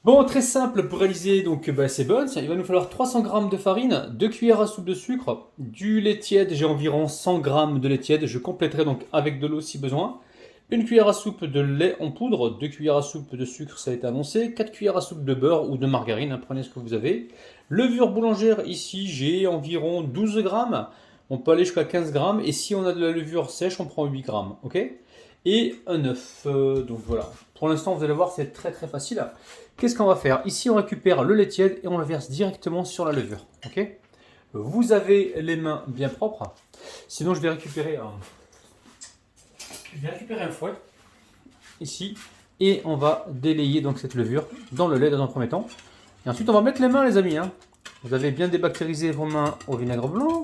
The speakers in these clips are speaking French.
Bon, très simple pour réaliser donc ces buns. Il va nous falloir 300 g de farine, 2 cuillères à soupe de sucre, du lait tiède. J'ai environ 100 g de lait tiède. Je compléterai donc avec de l'eau si besoin. Une cuillère à soupe de lait en poudre, 2 cuillères à soupe de sucre, ça a été annoncé, 4 cuillères à soupe de beurre ou de margarine, hein, prenez ce que vous avez. Levure boulangère, ici j'ai environ 12 grammes. On peut aller jusqu'à 15 grammes. Et si on a de la levure sèche, on prend 8 grammes. Ok ? Et un œuf. Donc voilà. Pour l'instant, vous allez voir, c'est très très facile. Qu'est-ce qu'on va faire? Ici, on récupère le lait tiède et on le verse directement sur la levure. Ok? Vous avez les mains bien propres. Sinon, je vais récupérer un fouet ici et on va délayer donc cette levure dans le lait dans un premier temps. Et ensuite, on va mettre les mains, les amis. Hein. Vous avez bien débactérisé vos mains au vinaigre blanc.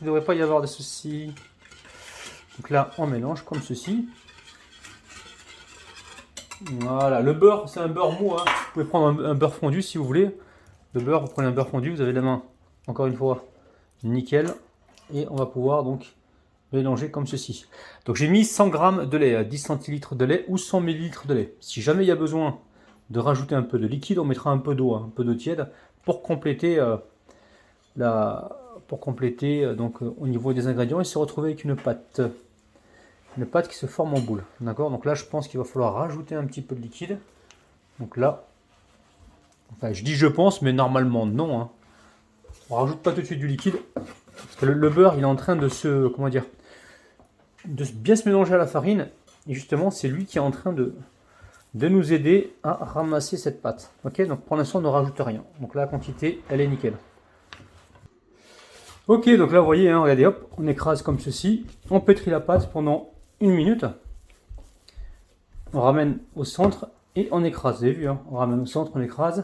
Il ne devrait pas y avoir de soucis. Donc là, on mélange comme ceci. Voilà, le beurre, c'est un beurre mou. Hein. Vous pouvez prendre un beurre fondu si vous voulez. Le beurre, vous prenez un beurre fondu, vous avez la main, encore une fois, nickel. Et on va pouvoir donc mélanger comme ceci. Donc j'ai mis 100 g de lait, 10 centilitres de lait ou 100 ml de lait. Si jamais il y a besoin de rajouter un peu de liquide, on mettra un peu d'eau, hein, un peu d'eau tiède pour compléter, donc, au niveau des ingrédients et se retrouver avec une pâte. Une pâte qui se forme en boule. D'accord? Donc là, je pense qu'il va falloir rajouter un petit peu de liquide. Donc là, enfin, je dis je pense, mais normalement non. Hein. On rajoute pas tout de suite du liquide. Parce que le beurre, il est en train de se, comment dire, de bien se mélanger à la farine. Et justement, c'est lui qui est en train de nous aider à ramasser cette pâte. Ok? Donc pour l'instant, on ne rajoute rien. Donc là, la quantité, elle est nickel. Ok, donc là, vous voyez, hein, regardez, hop, on écrase comme ceci. On pétrit la pâte pendant 1 minute. On ramène au centre et on écrase. Vous avez vu, hein, on ramène au centre, on écrase.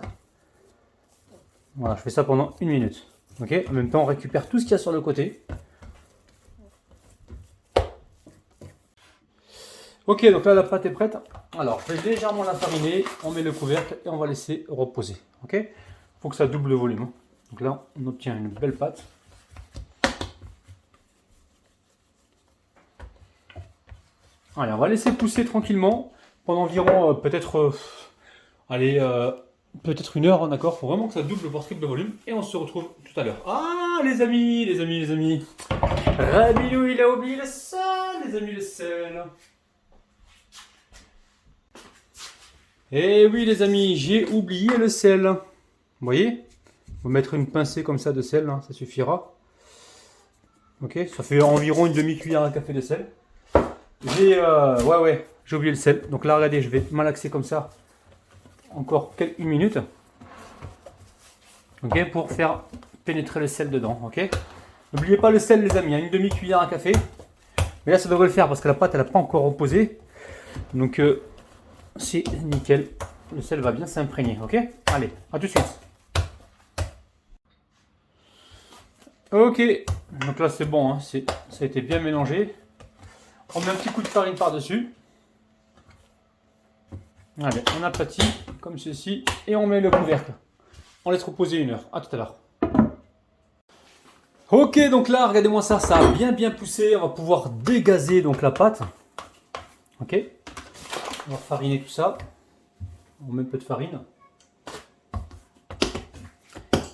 Voilà, je fais ça pendant 1 minute. Ok, en même temps, on récupère tout ce qu'il y a sur le côté. Ok, donc là, la pâte est prête. Alors, je vais légèrement la fariner. On met le couvercle et on va laisser reposer. Ok, il faut que ça double le volume. Donc là, on obtient une belle pâte. Allez, on va laisser pousser tranquillement pendant environ peut-être 1 heure, d'accord. Il faut vraiment que ça double voire triple le volume et on se retrouve tout à l'heure. Ah les amis, Ramilou il a oublié le sel, les amis, le sel. Eh oui les amis, j'ai oublié le sel. Vous voyez? Vous mettre une pincée comme ça de sel, hein, ça suffira. Ok, ça fait environ une demi-cuillère à café de sel. J'ai oublié le sel. Donc là, regardez, je vais malaxer comme ça encore quelques minutes. Ok, pour faire pénétrer le sel dedans. Ok. N'oubliez pas le sel, les amis. Une demi-cuillère à café. Mais là, ça devrait le faire parce que la pâte, elle n'a pas encore reposé. Donc, c'est nickel. Le sel va bien s'imprégner. Ok. Allez, à tout de suite. Ok. Donc là, c'est bon. Hein, ça a été bien mélangé. On met un petit coup de farine par-dessus. Allez, on aplatit comme ceci et on met le couvercle. On laisse reposer 1 heure. À tout à l'heure. Ok, donc là, regardez-moi ça, ça a bien poussé. On va pouvoir dégazer donc la pâte. Ok. On va fariner tout ça. On met un peu de farine.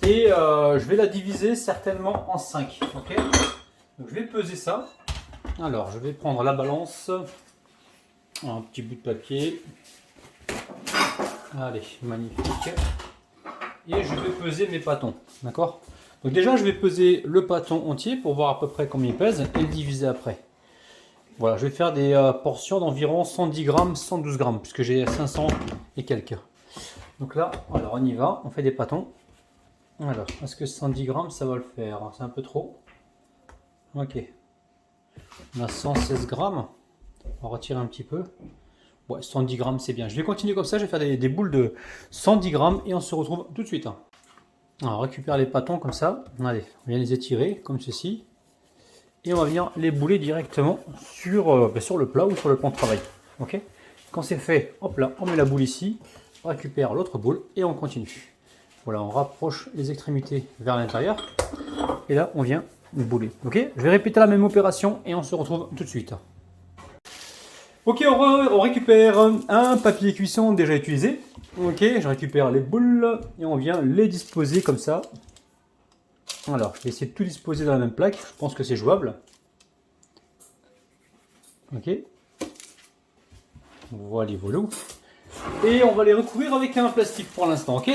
Et je vais la diviser certainement en 5. Ok. Donc je vais peser ça. Alors, je vais prendre la balance, un petit bout de papier. Allez, magnifique. Et je vais peser mes pâtons, d'accord? Donc déjà, je vais peser le pâton entier pour voir à peu près combien il pèse et le diviser après. Voilà, je vais faire des portions d'environ 110 grammes, 112 grammes, puisque j'ai 500 et quelques. Donc là, alors on y va, on fait des pâtons. Alors, est-ce que 110 grammes, ça va le faire? C'est un peu trop. Ok. On a 116 grammes. On va retirer un petit peu. Ouais, 110 grammes, c'est bien. Je vais continuer comme ça. Je vais faire des boules de 110 grammes et on se retrouve tout de suite. Alors, on récupère les pâtons comme ça. Allez, on vient les étirer comme ceci. Et on va venir les bouler directement sur le plat ou sur le plan de travail. Ok. Quand c'est fait, hop là, on met la boule ici. On récupère l'autre boule et on continue. Voilà, on rapproche les extrémités vers l'intérieur. Et là, on vient bouler. Ok, je vais répéter la même opération et on se retrouve tout de suite. Ok, on récupère un papier cuisson déjà utilisé. Ok, je récupère les boules et on vient les disposer comme ça. Alors, je vais essayer de tout disposer dans la même plaque. Je pense que c'est jouable. Ok. Voilà, et on va les recouvrir avec un plastique pour l'instant, ok?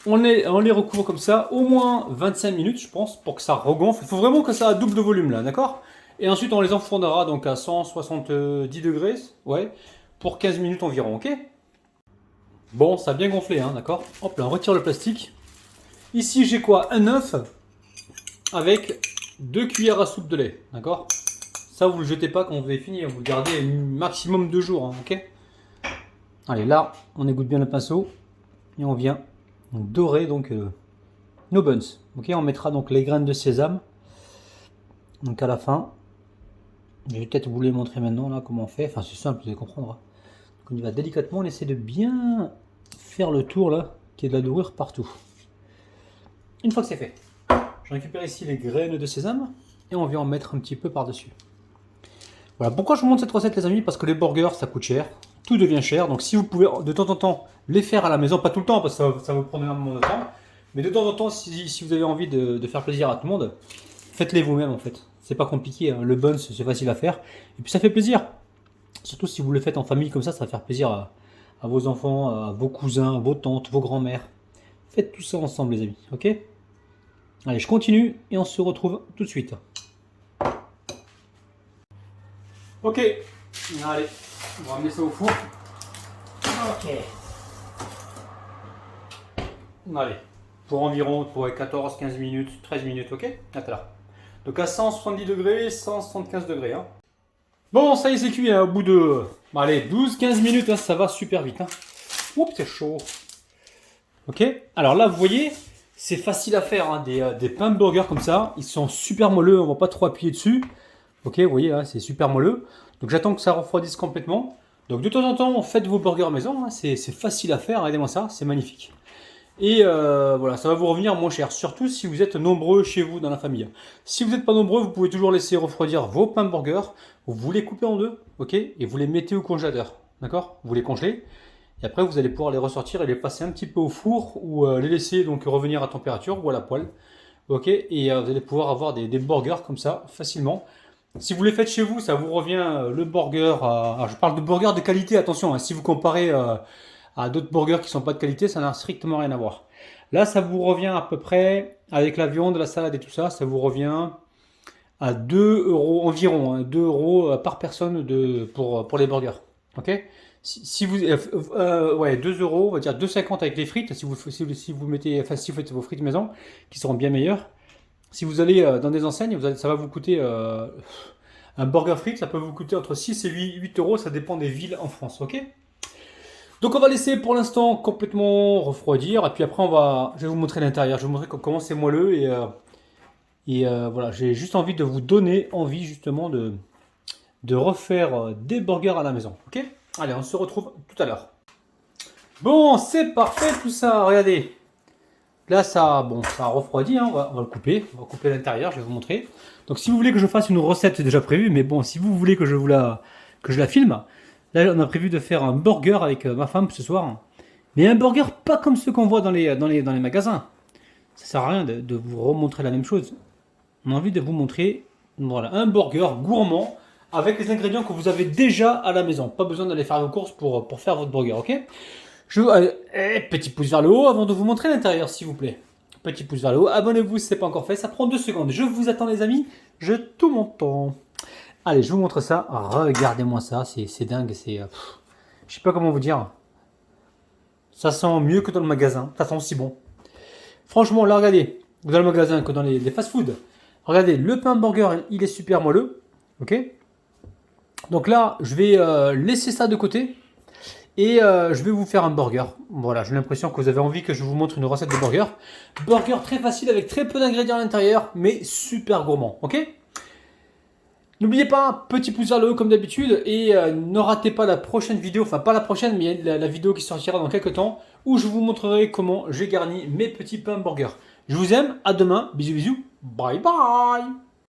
On les recouvre comme ça, au moins 25 minutes, je pense, pour que ça regonfle. Il faut vraiment que ça double de volume là, d'accord? Et ensuite, on les enfournera donc à 170 degrés, ouais, pour 15 minutes environ, ok? Bon, ça a bien gonflé, hein, d'accord? Hop là, on retire le plastique. Ici, j'ai quoi? Un œuf avec 2 cuillères à soupe de lait, d'accord? Ça, vous le jetez pas quand vous avez fini, vous le gardez un maximum 2 jours, hein, ok? Allez, là, on égoutte bien le pinceau et on vient dorer donc nos buns. Ok, on mettra donc les graines de sésame. Donc à la fin, je vais peut-être vous les montrer maintenant là comment on fait. Enfin, c'est simple, vous allez comprendre. Donc on y va délicatement, on essaie de bien faire le tour là, qu'il y ait de la dorure partout. Une fois que c'est fait, je récupère ici les graines de sésame et on vient en mettre un petit peu par-dessus. Voilà, pourquoi je vous montre cette recette les amis? Parce que les burgers ça coûte cher, tout devient cher. Donc si vous pouvez de temps en temps les faire à la maison, pas tout le temps parce que ça vous prend énormément de temps, mais de temps en temps si vous avez envie de faire plaisir à tout le monde, faites-les vous-même en fait. C'est pas compliqué, hein. Le bun c'est facile à faire et puis ça fait plaisir. Surtout si vous le faites en famille comme ça va faire plaisir à vos enfants, à vos cousins, à vos tantes, vos grands-mères. Faites tout ça ensemble les amis, ok? Allez, je continue et on se retrouve tout de suite. Ok, allez, on va ramener ça au four. Ok. Allez, pour environ 14-15 minutes, 13 minutes, ok? Attends là. Donc à 170 degrés, 175 degrés. Hein. Bon, ça y est, c'est cuit, hein, au bout de allez, 12-15 minutes, hein, ça va super vite. Hein. Oups, c'est chaud. Ok, alors là, vous voyez, c'est facile à faire, hein, des pains de burger comme ça. Ils sont super moelleux, on ne va pas trop appuyer dessus. Ok, vous voyez, hein, c'est super moelleux. Donc j'attends que ça refroidisse complètement. Donc de temps en temps, faites vos burgers maison. Hein, c'est facile à faire, regardez-moi ça, c'est magnifique. Et voilà, ça va vous revenir moins cher, surtout si vous êtes nombreux chez vous dans la famille. Si vous n'êtes pas nombreux, vous pouvez toujours laisser refroidir vos pains de burger. Vous les coupez en deux, ok, et vous les mettez au congélateur, d'accord? Vous les congelez. Et après, vous allez pouvoir les ressortir et les passer un petit peu au four ou les laisser donc revenir à température ou à la poêle. Ok, et vous allez pouvoir avoir des burgers comme ça facilement. Si vous les faites chez vous, ça vous revient le burger. Alors je parle de burger de qualité, attention, hein, si vous comparez à d'autres burgers qui ne sont pas de qualité, ça n'a strictement rien à voir. Là, ça vous revient à peu près, avec la viande, la salade et tout ça, ça vous revient à 2 euros environ, hein, 2 euros par personne pour les burgers. Ok? Si vous, ouais, 2 euros, on va dire 2,50 avec les frites, si vous mettez, enfin, si vous faites vos frites maison, qui seront bien meilleures. Si vous allez dans des enseignes, ça va vous coûter un burger frites, ça peut vous coûter entre 6 et 8 euros, ça dépend des villes en France, ok? Donc on va laisser pour l'instant complètement refroidir, et puis après je vais vous montrer l'intérieur, je vais vous montrer comment c'est moelleux, et voilà, j'ai juste envie de vous donner envie justement de refaire des burgers à la maison, ok? Allez, on se retrouve tout à l'heure. Bon, c'est parfait tout ça, regardez. Là, ça a refroidi, hein, on va le couper. On va couper l'intérieur, je vais vous montrer. Donc, si vous voulez que je fasse une recette, c'est déjà prévu. Mais bon, si vous voulez que je la filme, là, on a prévu de faire un burger avec ma femme ce soir. Mais un burger pas comme ceux qu'on voit dans les magasins. Ça sert à rien de vous remontrer la même chose. On a envie de vous montrer voilà, un burger gourmand avec les ingrédients que vous avez déjà à la maison. Pas besoin d'aller faire vos courses pour faire votre burger, ok? Petit pouce vers le haut avant de vous montrer l'intérieur, s'il vous plaît. Petit pouce vers le haut. Abonnez-vous si ce n'est pas encore fait. Ça prend 2 secondes. Je vous attends, les amis. Je tout mon temps. Allez, je vous montre ça. Regardez-moi ça. C'est dingue. Je sais pas comment vous dire. Ça sent mieux que dans le magasin. Ça sent aussi bon. Franchement, là, regardez. Dans le magasin que dans les fast-food. Regardez, le pain burger, il est super moelleux. Ok. Donc là, je vais laisser ça de côté. Et je vais vous faire un burger. Voilà, j'ai l'impression que vous avez envie que je vous montre une recette de burger. Burger très facile avec très peu d'ingrédients à l'intérieur, mais super gourmand, ok? N'oubliez pas, petit pouce vers le haut comme d'habitude. Et ne ratez pas la prochaine vidéo, enfin pas la prochaine, mais la vidéo qui sortira dans quelques temps, où je vous montrerai comment j'ai garni mes petits pains burgers. Je vous aime, à demain, bisous bisous, bye bye!